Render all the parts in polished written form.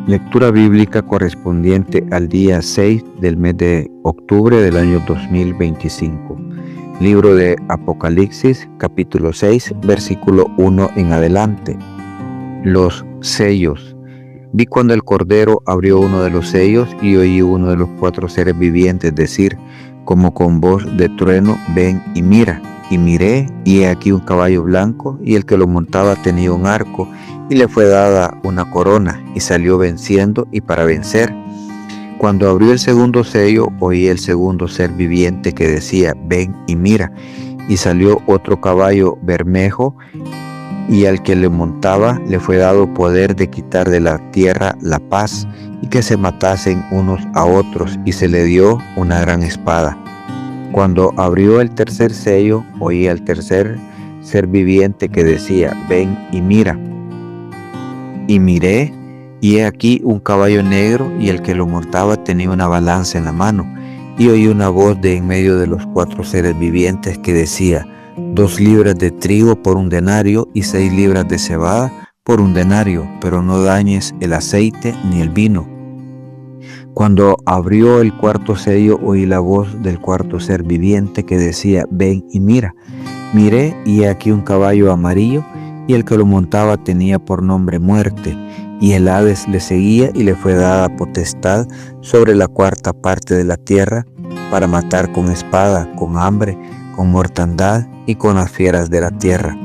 Lectura bíblica correspondiente al día 6 del mes de octubre del año 2025. Libro de Apocalipsis, capítulo 6, versículo 1 en adelante. Los sellos. Vi cuando el Cordero abrió uno de los sellos y oí uno de los 4 seres vivientes decir, como con voz de trueno, ven y mira. Y miré, y he aquí un caballo blanco, y el que lo montaba tenía un arco, y le fue dada una corona, y salió venciendo y para vencer. Cuando abrió el segundo sello, oí el segundo ser viviente que decía, ven y mira. Y salió otro caballo bermejo, y al que le montaba le fue dado poder de quitar de la tierra la paz, y que se matasen unos a otros, y se le dio una gran espada. Cuando abrió el tercer sello, oí al tercer ser viviente que decía, ven y mira. Y miré, y he aquí un caballo negro, y el que lo montaba tenía una balanza en la mano. Y oí una voz de en medio de los 4 seres vivientes que decía, 2 libras de trigo por 1 denario, y 6 libras de cebada por 1 denario, pero no dañes el aceite ni el vino. Cuando abrió el cuarto sello, oí la voz del cuarto ser viviente que decía, ven y mira. Miré, y he aquí un caballo amarillo, y el que lo montaba tenía por nombre Muerte, y el Hades le seguía, y le fue dada potestad sobre la 4ª parte de la tierra, para matar con espada, con hambre, con mortandad y con las fieras de la tierra.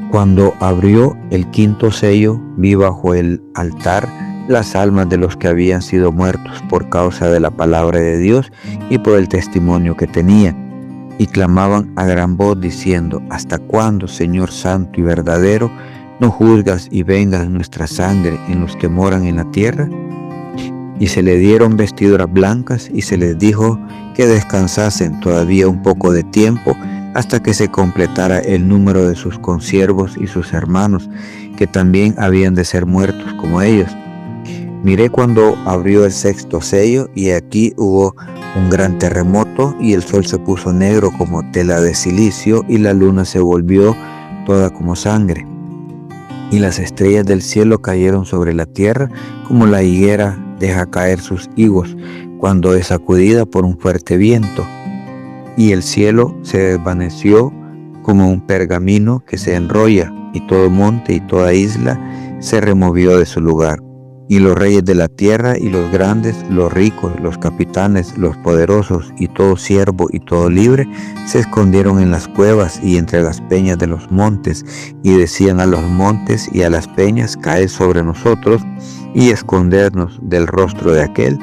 Cuando abrió el 5º sello, vi bajo el altar las almas de los que habían sido muertos por causa de la palabra de Dios y por el testimonio que tenían, y clamaban a gran voz diciendo, ¿hasta cuándo, Señor santo y verdadero, no juzgas y vengas nuestra sangre en los que moran en la tierra? Y se le dieron vestiduras blancas, y se les dijo que descansasen todavía un poco de tiempo, hasta que se completara el número de sus consiervos y sus hermanos, que también habían de ser muertos como ellos. Miré cuando abrió el 6º sello, y aquí hubo un gran terremoto, y el sol se puso negro como tela de silicio, y la luna se volvió toda como sangre. Y las estrellas del cielo cayeron sobre la tierra, como la higuera deja caer sus higos, cuando es sacudida por un fuerte viento. Y el cielo se desvaneció como un pergamino que se enrolla, y todo monte y toda isla se removió de su lugar. Y los reyes de la tierra y los grandes, los ricos, los capitanes, los poderosos y todo siervo y todo libre se escondieron en las cuevas y entre las peñas de los montes, y decían a los montes y a las peñas, caed sobre nosotros y escondernos del rostro de aquel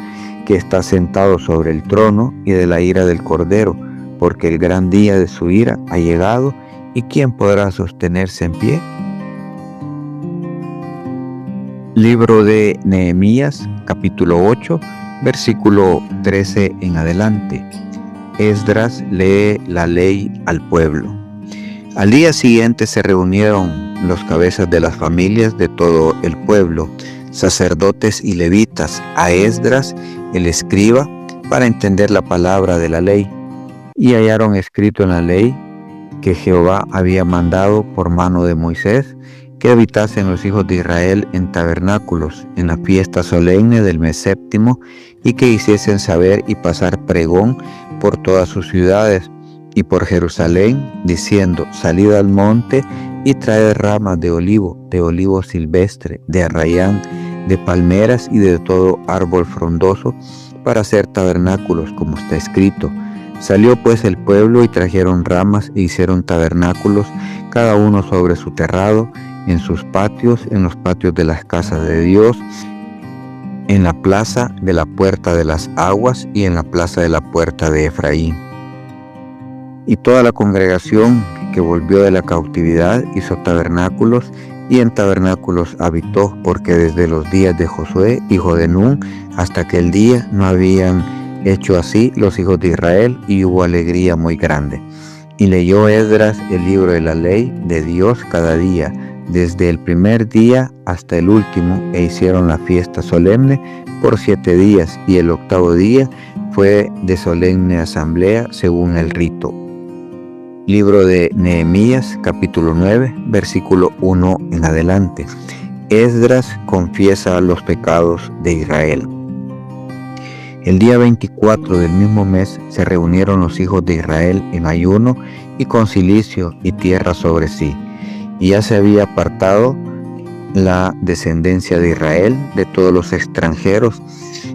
que está sentado sobre el trono y de la ira del Cordero, porque el gran día de su ira ha llegado, y ¿quién podrá sostenerse en pie? Libro de Nehemías, capítulo 8, versículo 13 en adelante. Esdras lee la ley al pueblo. Al día siguiente se reunieron los cabezas de las familias de todo el pueblo, sacerdotes y levitas, a Esdras, el escriba, para entender la palabra de la ley. Y hallaron escrito en la ley que Jehová había mandado por mano de Moisés, que habitasen los hijos de Israel en tabernáculos, en la fiesta solemne del mes 7, y que hiciesen saber y pasar pregón por todas sus ciudades y por Jerusalén, diciendo, salid al monte y traed ramas de olivo silvestre, de arrayán, de palmeras y de todo árbol frondoso, para hacer tabernáculos, como está escrito. Salió pues el pueblo y trajeron ramas e hicieron tabernáculos, cada uno sobre su terrado, en sus patios, en los patios de las casas de Dios, en la plaza de la puerta de las aguas y en la plaza de la puerta de Efraín. Y toda la congregación que volvió de la cautividad hizo tabernáculos, y en tabernáculos habitó, porque desde los días de Josué, hijo de Nun, hasta aquel día no habían hecho así los hijos de Israel, y hubo alegría muy grande. Y leyó Esdras el libro de la ley de Dios cada día, desde el primer día hasta el último, e hicieron la fiesta solemne por 7 días, y el 8º día fue de solemne asamblea según el rito. Libro de Nehemías, capítulo 9, versículo 1 en adelante. Esdras confiesa los pecados de Israel. El día 24 del mismo mes se reunieron los hijos de Israel en ayuno y con cilicio y tierra sobre sí, y ya se había apartado la descendencia de Israel de todos los extranjeros,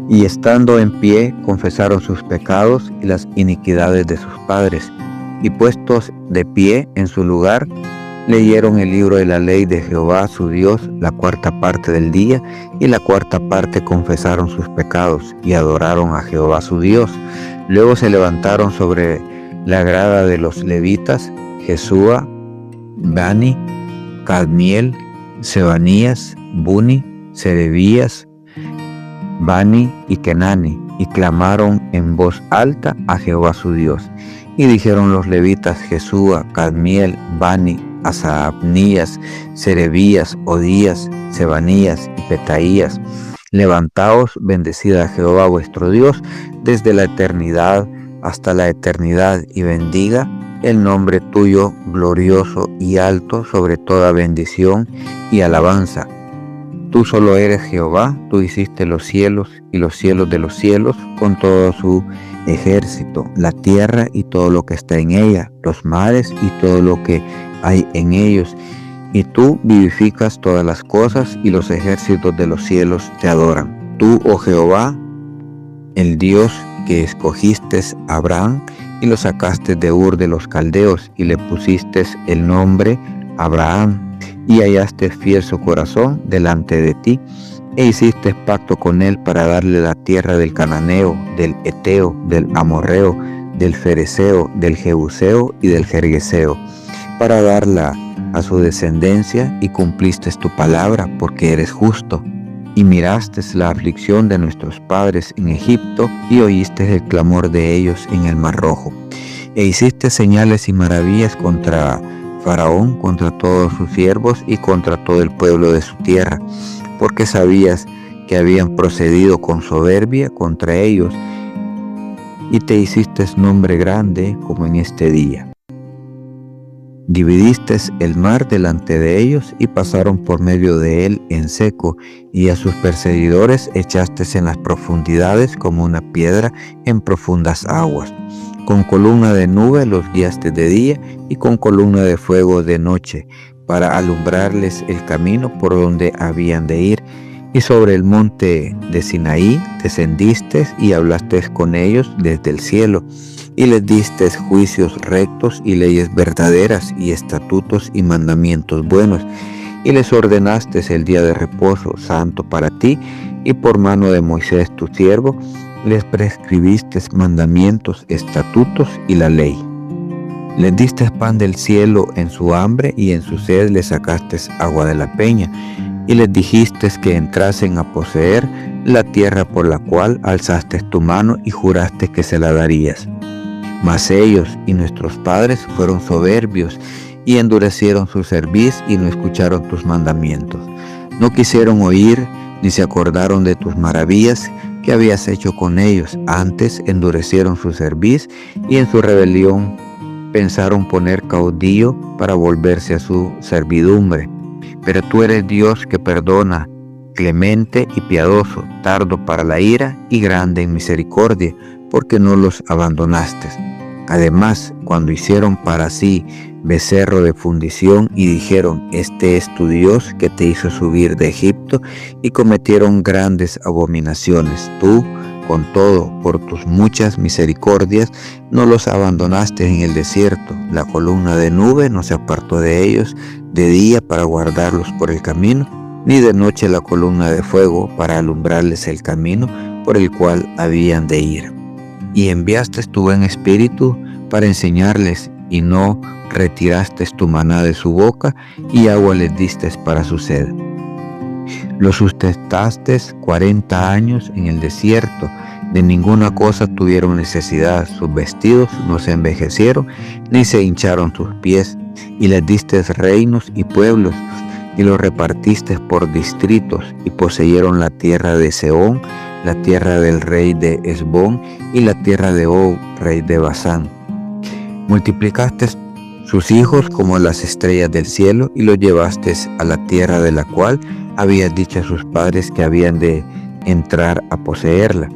y estando en pie confesaron sus pecados y las iniquidades de sus padres, y puestos de pie en su lugar, leyeron el libro de la ley de Jehová su Dios la cuarta parte del día, y la cuarta parte confesaron sus pecados y adoraron a Jehová su Dios. Luego se levantaron sobre la grada de los levitas Jesúa, Bani, Cadmiel, Sebanías, Buni, Serebías, Bani y Kenani, y clamaron en voz alta a Jehová su Dios. Y dijeron los levitas Jesúa, Cadmiel, Bani, Asabnías, Serebías, Odías, Sebanías y Petaías: levantaos, bendecid a Jehová vuestro Dios desde la eternidad hasta la eternidad, y bendiga el nombre tuyo glorioso y alto sobre toda bendición y alabanza. Tú solo eres Jehová, tú hiciste los cielos y los cielos de los cielos con todo su ejército, la tierra y todo lo que está en ella, los mares y todo lo que hay en ellos. Y tú vivificas todas las cosas, y los ejércitos de los cielos te adoran. Tú, oh Jehová, el Dios que escogiste a Abraham y lo sacaste de Ur de los Caldeos, y le pusiste el nombre Abraham, y hallaste fiel su corazón delante de ti, e hiciste pacto con él para darle la tierra del Cananeo, del Eteo, del Amorreo, del Fereceo, del Jebuseo y del Gergeseo, para darla a su descendencia, y cumpliste tu palabra, porque eres justo. Y miraste la aflicción de nuestros padres en Egipto, y oíste el clamor de ellos en el Mar Rojo. E hiciste señales y maravillas contra Faraón, contra todos sus siervos y contra todo el pueblo de su tierra, porque sabías que habían procedido con soberbia contra ellos, y te hiciste nombre grande como en este día. Dividiste el mar delante de ellos, y pasaron por medio de él en seco, y a sus perseguidores echaste en las profundidades como una piedra en profundas aguas. Con columna de nube los guiaste de día, y con columna de fuego de noche, para alumbrarles el camino por donde habían de ir. Y sobre el monte de Sinaí descendiste y hablaste con ellos desde el cielo, y les diste juicios rectos y leyes verdaderas y estatutos y mandamientos buenos, y les ordenaste el día de reposo santo para ti, y por mano de Moisés tu siervo les prescribiste mandamientos, estatutos y la ley. Les diste pan del cielo en su hambre, y en su sed les sacaste agua de la peña, y les dijiste que entrasen a poseer la tierra por la cual alzaste tu mano y juraste que se la darías. Mas ellos y nuestros padres fueron soberbios, y endurecieron su cerviz, y no escucharon tus mandamientos. No quisieron oír, ni se acordaron de tus maravillas que habías hecho con ellos. Antes endurecieron su cerviz, y en su rebelión pensaron poner caudillo para volverse a su servidumbre. Pero tú eres Dios que perdona, clemente y piadoso, tardo para la ira y grande en misericordia, porque no los abandonaste. Además, cuando hicieron para sí becerro de fundición y dijeron: este es tu Dios que te hizo subir de Egipto, y cometieron grandes abominaciones, tú, con todo, por tus muchas misericordias, no los abandonaste en el desierto. La columna de nube no se apartó de ellos de día para guardarlos por el camino, ni de noche la columna de fuego para alumbrarles el camino por el cual habían de ir. Y enviaste tu buen espíritu para enseñarles, y no retiraste tu maná de su boca, y agua les diste para su sed. Los sustentaste 40 años en el desierto, de ninguna cosa tuvieron necesidad, sus vestidos no se envejecieron, ni se hincharon sus pies, y les diste reinos y pueblos, y los repartiste por distritos, y poseyeron la tierra de Sehón, la tierra del rey de Hesbón, y la tierra de Og, rey de Basán. Multiplicaste sus hijos como las estrellas del cielo, y los llevaste a la tierra de la cual habías dicho a sus padres que habían de entrar a poseerla.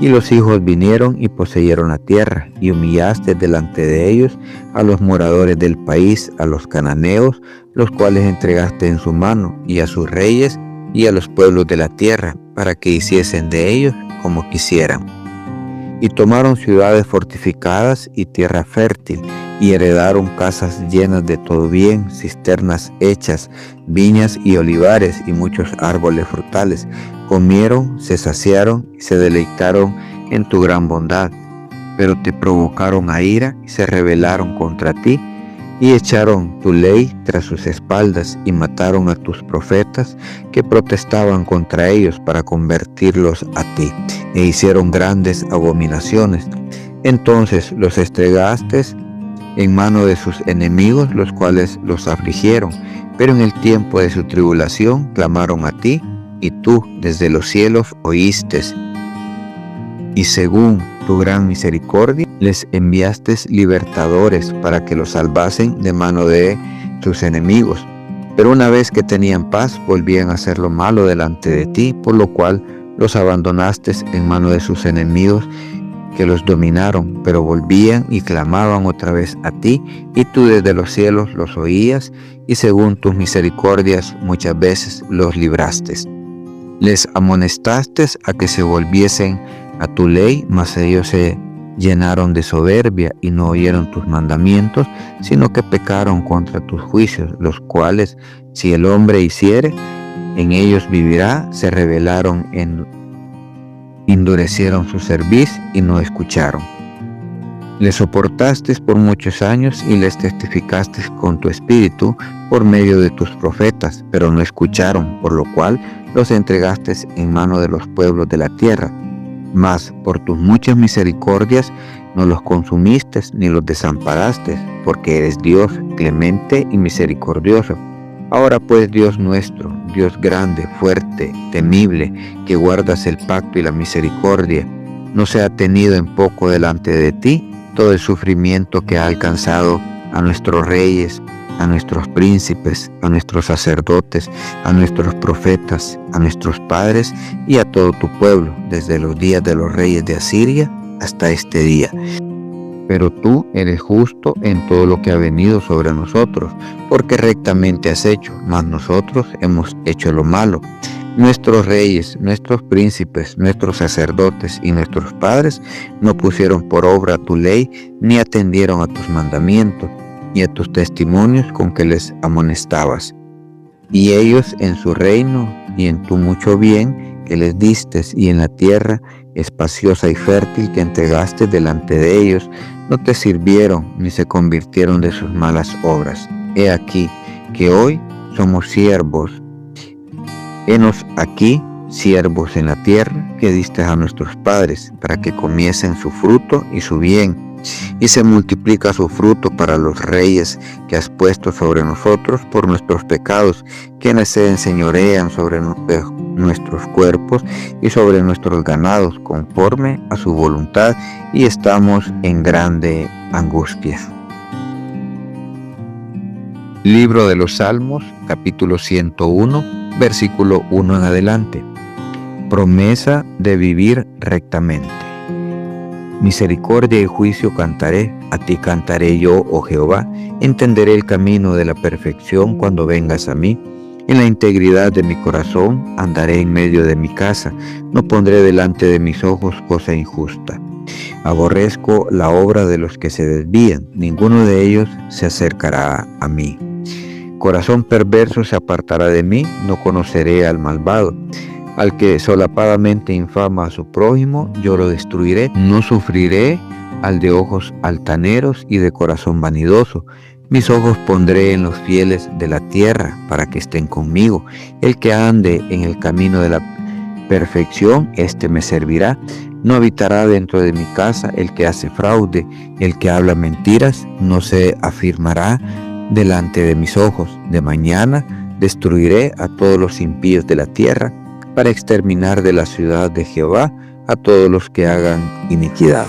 Y los hijos vinieron y poseyeron la tierra, y humillaste delante de ellos a los moradores del país, a los cananeos, los cuales entregaste en su mano, y a sus reyes y a los pueblos de la tierra, para que hiciesen de ellos como quisieran. Y tomaron ciudades fortificadas y tierra fértil, y heredaron casas llenas de todo bien, cisternas hechas, viñas y olivares y muchos árboles frutales. Comieron, se saciaron y se deleitaron en tu gran bondad. Pero te provocaron a ira y se rebelaron contra ti, y echaron tu ley tras sus espaldas, y mataron a tus profetas que protestaban contra ellos para convertirlos a ti, e hicieron grandes abominaciones. Entonces los entregaste en mano de sus enemigos, los cuales los afligieron, pero en el tiempo de su tribulación clamaron a ti, y tú desde los cielos oíste, y según tu gran misericordia les enviaste libertadores para que los salvasen de mano de sus enemigos. Pero una vez que tenían paz, volvían a hacer lo malo delante de ti, por lo cual los abandonaste en mano de sus enemigos que los dominaron, pero volvían y clamaban otra vez a ti, y tú desde los cielos los oías, y según tus misericordias muchas veces los libraste. Les amonestaste a que se volviesen a tu ley, mas ellos se llenaron de soberbia y no oyeron tus mandamientos, sino que pecaron contra tus juicios, los cuales, si el hombre hiciere, en ellos vivirá. Se rebelaron, endurecieron su cerviz y no escucharon. Les soportaste por muchos años y les testificaste con tu espíritu por medio de tus profetas, pero no escucharon, por lo cual los entregaste en mano de los pueblos de la tierra. Mas por tus muchas misericordias no los consumiste ni los desamparaste, porque eres Dios clemente y misericordioso. Ahora pues, Dios nuestro, Dios grande, fuerte, temible, que guardas el pacto y la misericordia, no se ha tenido en poco delante de ti todo el sufrimiento que ha alcanzado a nuestros reyes, a nuestros príncipes, a nuestros sacerdotes, a nuestros profetas, a nuestros padres y a todo tu pueblo, desde los días de los reyes de Asiria hasta este día. Pero tú eres justo en todo lo que ha venido sobre nosotros, porque rectamente has hecho, mas nosotros hemos hecho lo malo. Nuestros reyes, nuestros príncipes, nuestros sacerdotes y nuestros padres no pusieron por obra tu ley, ni atendieron a tus mandamientos, y a tus testimonios con que les amonestabas. Y ellos en su reino y en tu mucho bien que les diste, y en la tierra espaciosa y fértil que entregaste delante de ellos, no te sirvieron ni se convirtieron de sus malas obras. He aquí que hoy somos siervos. Henos aquí siervos en la tierra que diste a nuestros padres, para que comiesen su fruto y su bien, y se multiplica su fruto para los reyes que has puesto sobre nosotros por nuestros pecados, quienes se enseñorean sobre nuestros cuerpos y sobre nuestros ganados conforme a su voluntad, y estamos en grande angustia. Libro de los Salmos, capítulo 101, versículo 1 en adelante. Promesa de vivir rectamente. Misericordia y juicio cantaré, a ti cantaré yo, oh Jehová, entenderé el camino de la perfección cuando vengas a mí. En la integridad de mi corazón andaré en medio de mi casa, no pondré delante de mis ojos cosa injusta. Aborrezco la obra de los que se desvían, ninguno de ellos se acercará a mí. Corazón perverso se apartará de mí, no conoceré al malvado. Al que solapadamente infama a su prójimo, yo lo destruiré. No sufriré al de ojos altaneros y de corazón vanidoso. Mis ojos pondré en los fieles de la tierra, para que estén conmigo. El que ande en el camino de la perfección, éste me servirá. No habitará dentro de mi casa el que hace fraude, el que habla mentiras, no se afirmará delante de mis ojos. De mañana destruiré a todos los impíos de la tierra, para exterminar de la ciudad de Jehová a todos los que hagan iniquidad.